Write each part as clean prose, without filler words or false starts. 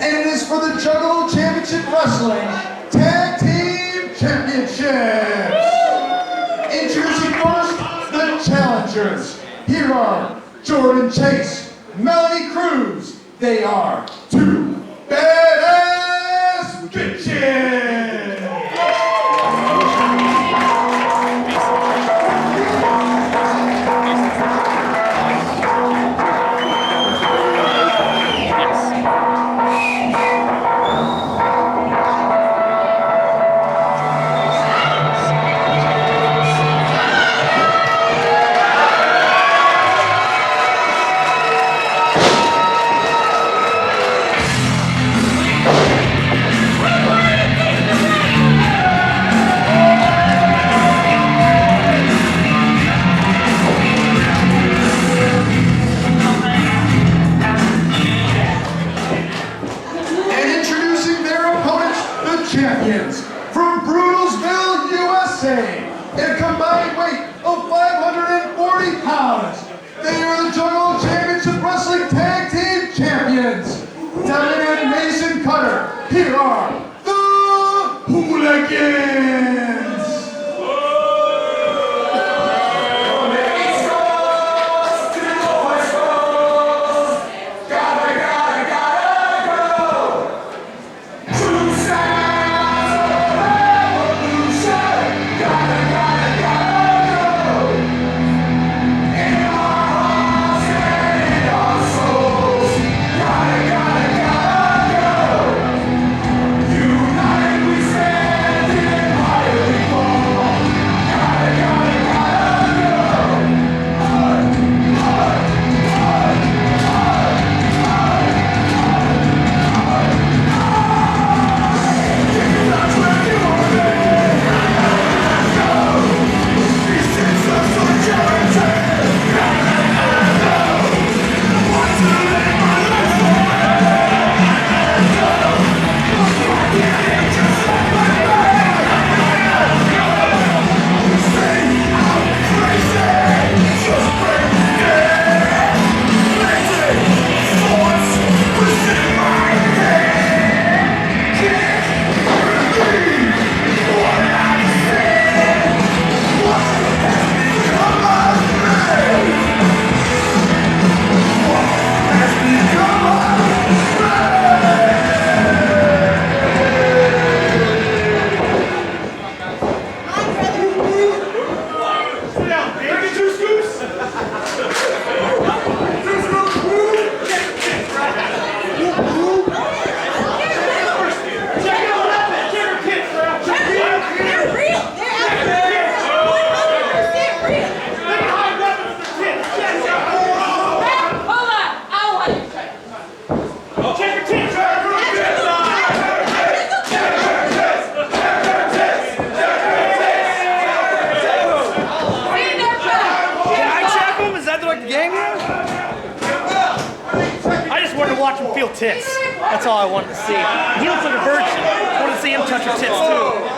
and it is for the Juggalo Championship Wrestling Tag Team Championships. Introducing first, the challengers. Here are Jordynne Chase, Melanie Cruz. They are two badass bitches. Champions from Brutalsville, USA, in a combined weight of 540 pounds. They are the Juggalo Championship Wrestling Tag Team Champions. Devin and Mason Cutter. Here are the Hooligans. Watch him feel tits. That's all I wanted to see. He looks like a virgin. I want to see him touch her tits too.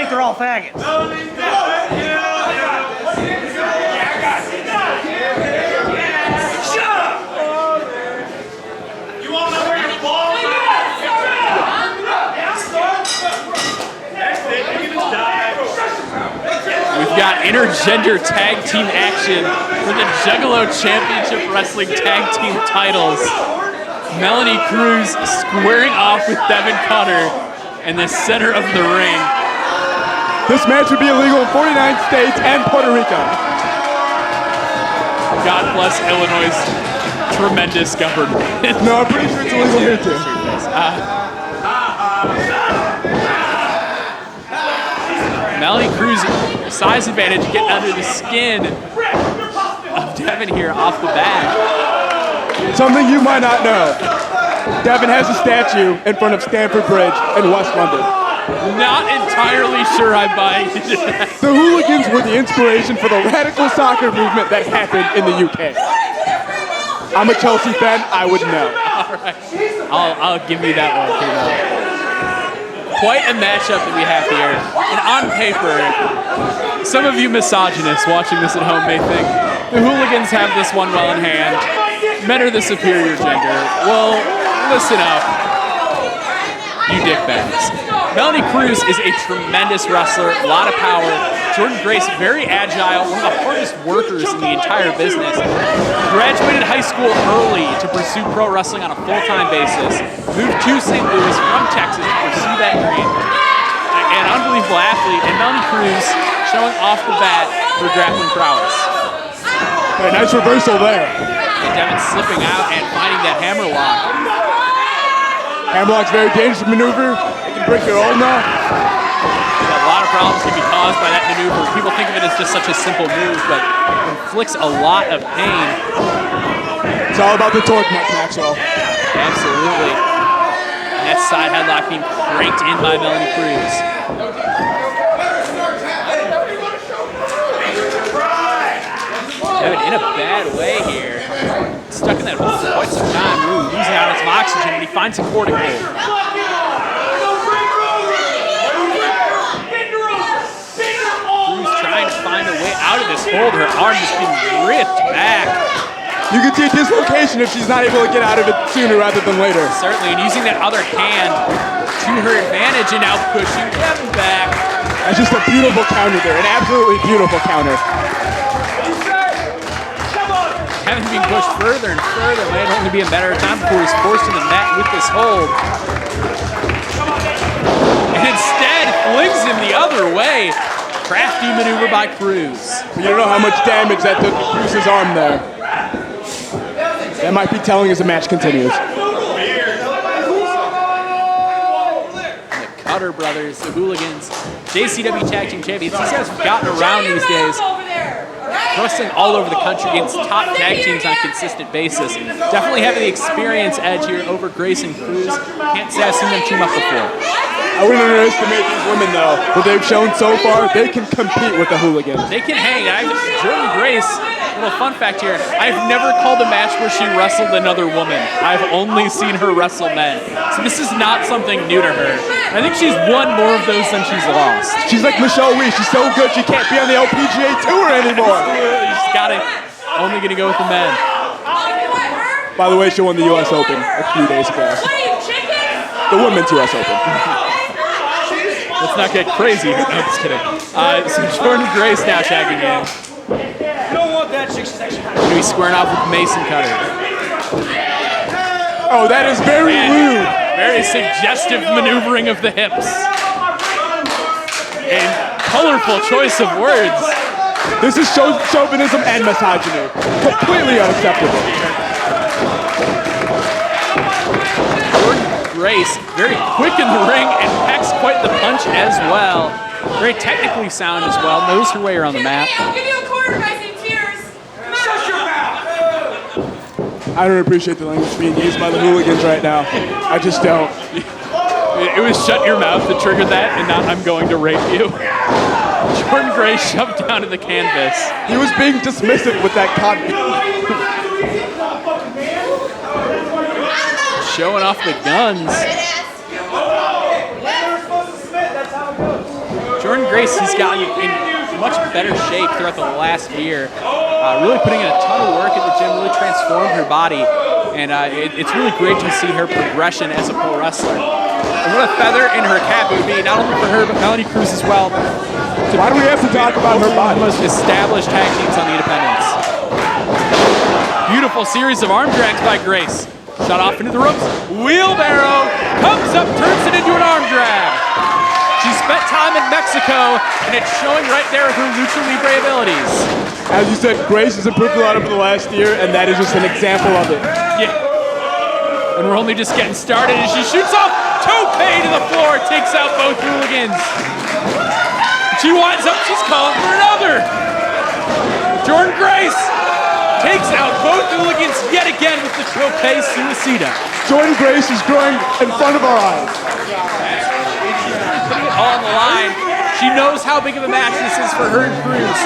They're all faggots. Shut up! You want to know where your balls are? We've got intergender tag team action for the Juggalo Championship Wrestling Tag Team titles. Melanie Cruz squaring off with Devin Cutter in the center of the ring. This match would be illegal in 49 states and Puerto Rico. God bless Illinois' tremendous government. No, I'm pretty sure it's illegal here too. Melanie Cruz, size advantage, getting under the skin of Devin here off the bat. Something you might not know. Devin has a statue in front of Stamford Bridge in West London. Not entirely sure I buy into that. The Hooligans were the inspiration for the radical soccer movement that happened in the UK. I'm a Chelsea fan, I would know. All right, I'll give you that one too. Quite a matchup that we have here. And on paper, some of you misogynists watching this at home may think the Hooligans have this one well in hand. Men are the superior gender. Well, listen up, you dickbags. Melanie Cruz is a tremendous wrestler, a lot of power. Jordynne Grace, very agile, one of the hardest workers in the entire business. Graduated high school early to pursue pro wrestling on a full-time basis. Moved to St. Louis from Texas to pursue that dream. An unbelievable athlete, and Melanie Cruz showing off the bat her grappling prowess. Hey, nice reversal there. And Devin slipping out and finding that hammerlock. Hammerlock's a very dangerous maneuver. It can break your ulna. A lot of problems can be caused by that maneuver. People think of it as just such a simple move, but it inflicts a lot of pain. It's all about the torque, Maxwell. Absolutely. And that side headlock being cranked in by Melanie Cruz. Devin in a bad way here. Stuck in that hole for quite some time. Ooh, losing out on some oxygen, and he finds a cortical. Cruz trying to find a way out of this hold. Her arm just being ripped back. You can see a dislocation if she's not able to get out of it sooner rather than later. Certainly, and using that other hand to her advantage and now pushing Devin back. That's just a beautiful counter there, an absolutely beautiful counter. Devin being pushed further and further. Might only be a matter of time before he's forced to the mat with this hold. And instead, flings him the other way. Crafty maneuver by Cruz. You don't know how much damage that did to Cruz's arm there. That might be telling as the match continues. The Cutter brothers, the Hooligans, JCW Tag Team Champions. These guys have gotten around these days. Wrestling all over the country against top tag teams on a consistent basis. Definitely having the experience edge here over Grace and Cruz. Can't say I've seen them team up before. I wouldn't underestimate these women though. What they've shown so far, they can compete with the Hooligans. They can hang. Jordynne Grace, little fun fact here, I've never called a match where she wrestled another woman. I've only seen her wrestle men. So this is not something new to her. I think she's won more of those than she's lost. She's like Michelle Wee. She's so good she can't be on the LPGA Tour anymore. She's got it. Only going to go with the men. By the way, she won the U.S. Open a few days ago. The Women's U.S. Open. Let's not get crazy. No, just kidding. So Jordynne Grace now tagging in. You don't want that 6 section. Going to be squaring off with Mason Cutter. Oh, that is very rude. Very suggestive maneuvering of the hips. And colorful choice of words. This is chauvinism and misogyny. Completely unacceptable. Jordynne Grace, very quick in the ring and packs quite the punch as well. Very technically sound as well. Knows her way around the mat. I'll give you a quarter, guys, in tears. Shut your mouth! I don't appreciate the language being used by the Hooligans right now. I just don't. It was shut your mouth that triggered that, and not I'm going to rape you. Jordynne Grace shoved down to the canvas. He was being dismissive with that comment. Showing off the guns. Jordynne Grace has gotten in much better shape throughout the last year. Really putting in a ton of work at the gym, really transformed her body. And it's really great to see her progression as a pro wrestler. And what a feather in her cap it would be, not only for her, but Melanie Cruz as well. Why do we have to talk about her body? The most established tag teams on the independents. Beautiful series of arm drags by Grace. Shot off into the ropes. Wheelbarrow comes up, turns it into an arm drag. She spent time in Mexico, and it's showing right there with her lucha libre abilities. As you said, Grace has improved a lot over the last year, and that is just an example of it. Yeah. And we're only just getting started as she shoots off tope to the floor, takes out both hooligans. She winds up, she's calling for another. Jordynne Grace takes out both hooligans yet again with the tope suicida. Jordynne Grace is growing in front of our eyes. Putting it all on the line. She knows how big of a match this is for her and Cruz.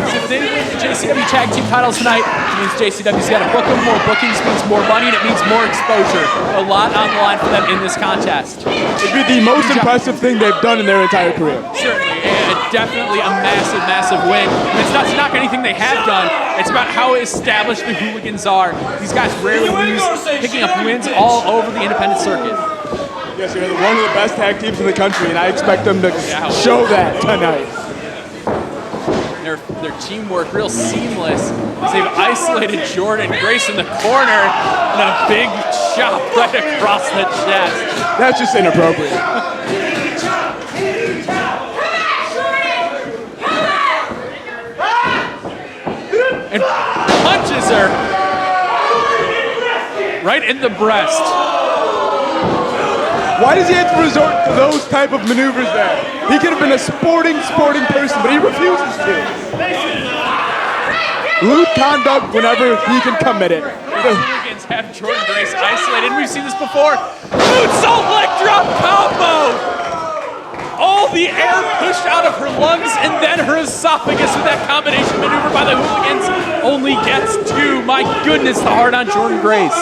If they win the JCW Tag Team titles tonight, it means JCW's got to book them. More bookings means more money, and it means more exposure. A lot on the line for them in this contest. It'd be the most impressive thing they've done in their entire career. Certainly, and definitely a massive, massive win. And it's not to knock anything they have done. It's about how established the hooligans are. These guys rarely lose, picking up wins all over the independent circuit. Yes, they're one of the best tag teams in the country, and I expect them to show that tonight. Their teamwork real seamless as they've isolated Jordynne Grace in the corner and a big chop right across the chest. That's just inappropriate. And punches her right in the breast. Why does he have to resort to those type of maneuvers there? He could have been a sporting person, but he refuses to. Lewd conduct whenever he can commit it. The hooligans have Jordynne Grace isolated. We've seen this before. Moonsault leg drop combo! All the air pushed out of her lungs and then her esophagus with that combination maneuver by the hooligans only gets two. My goodness, the heart on Jordynne Grace.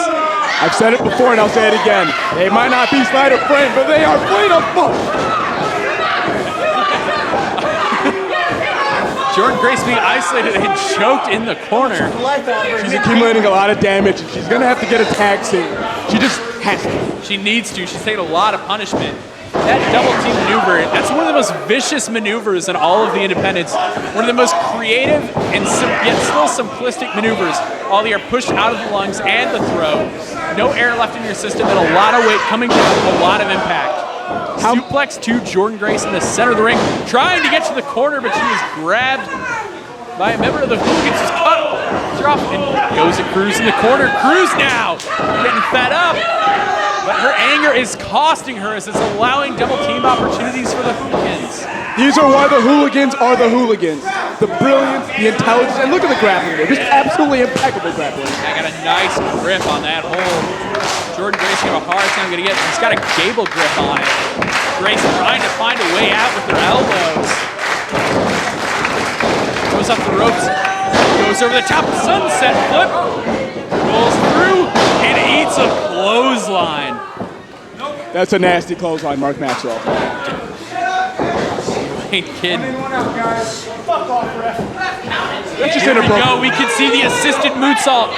I've said it before and I'll say it again. They might not be sleight of frame, but they are fleet of foot. Jordynne Grace being isolated and choked in the corner. She's accumulating a lot of damage, and she's going to have to get a tag soon. She just has to. She needs to. She's taking a lot of punishment. That double team maneuver, that's one of the most vicious maneuvers in all of the independents. One of the most creative and yet still simplistic maneuvers. All the air pushed out of the lungs and the throat. No air left in your system and a lot of weight coming down with a lot of impact. Suplex to Jordynne Grace in the center of the ring, trying to get to the corner, but she is grabbed by a member of the Hooligans. Just cut her off and goes at Cruz in the corner. Cruz now getting fed up, but her anger is costing her as it's allowing double team opportunities for the Hooligans. These are why the Hooligans are the Hooligans. The brilliance, the intelligence, and look at the grappling. They're just absolutely impeccable grappling. I got a nice grip on that hold. Jordynne Grace got a hard time getting it. She's got a gable grip on it. Grace trying to find a way out with her elbows. Goes up the ropes. Goes over the top. Sunset flip. Rolls through and eats a clothesline. That's a nasty clothesline, Mark Maxwell. Ain't kidding. That's just Here we inappropriate. go. We can see the assisted moonsault.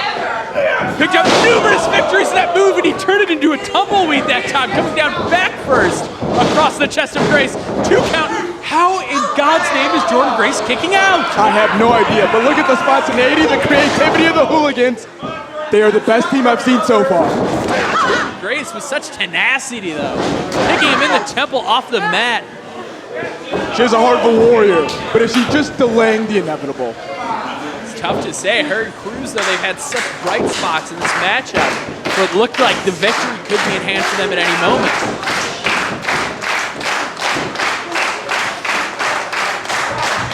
Picked up numerous victories in that move, and he turned it into a tumbleweed that time, coming down back first across the chest of Grace. 2 count. How in God's name is Jordynne Grace kicking out? I have no idea, but look at the spontaneity, the creativity of the Hooligans. They are the best team I've seen so far. Jordynne Grace with such tenacity, though. Picking him in the temple off the mat. She's a heart of a warrior, but is she just delaying the inevitable? It's tough to say. Her and Cruz, though, they've had such bright spots in this matchup. So it looked like the victory could be in hand for them at any moment.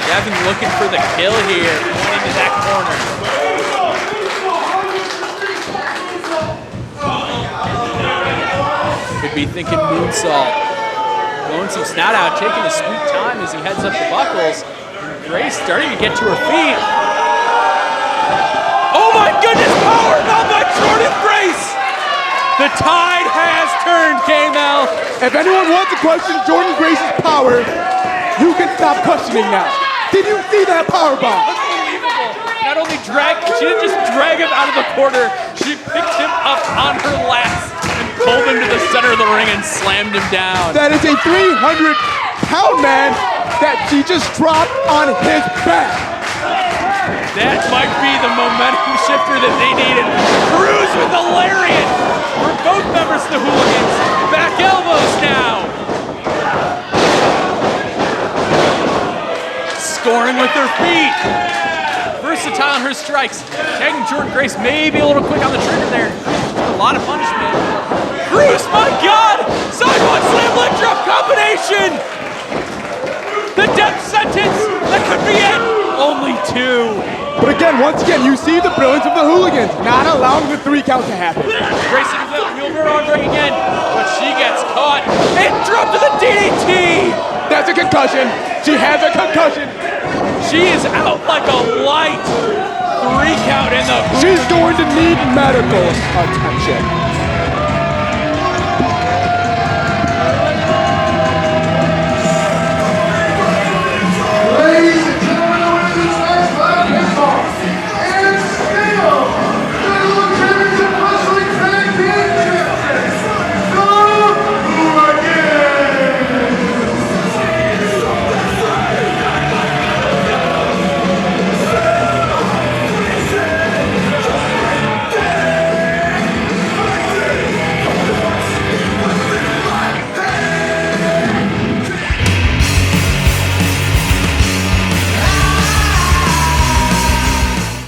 Devin looking for the kill here, going into that corner. Could be thinking moonsault. Blowing some snot out, taking a sweet time as he heads up the buckles. And Grace starting to get to her feet. Oh my goodness, power not by Jordynne Grace! The tide has turned, K-Mel. If anyone wants to question Jordynne Grace's power, you can stop questioning now. Did you see that power bomb? Unbelievable. Not only she didn't just drag him out of the corner, she picked him up on her lats and pulled him to the center of the ring and slammed him down. That is a 300-pound man that she just dropped on his back. That might be the momentum shifter that they needed. Cruz with the lariat. We're both members of the Hooligans. Back elbows now. Scoring with their feet. Versatile in her strikes. Tagging Jordynne Grace maybe a little quick on the trigger there. A lot of punishment. Cruz, my God! Sidewalk slam leg drop combination! The death sentence that could be it. Only 2. But again, once again, you see the brilliance of the Hooligans, not allowing the 3 count to happen. Grace looking for that wheelbarrow arm drag again, but she gets caught and dropped to the DDT! That's a concussion. She has a concussion. She is out like a light. 3 count in the... She's going to need medical attention.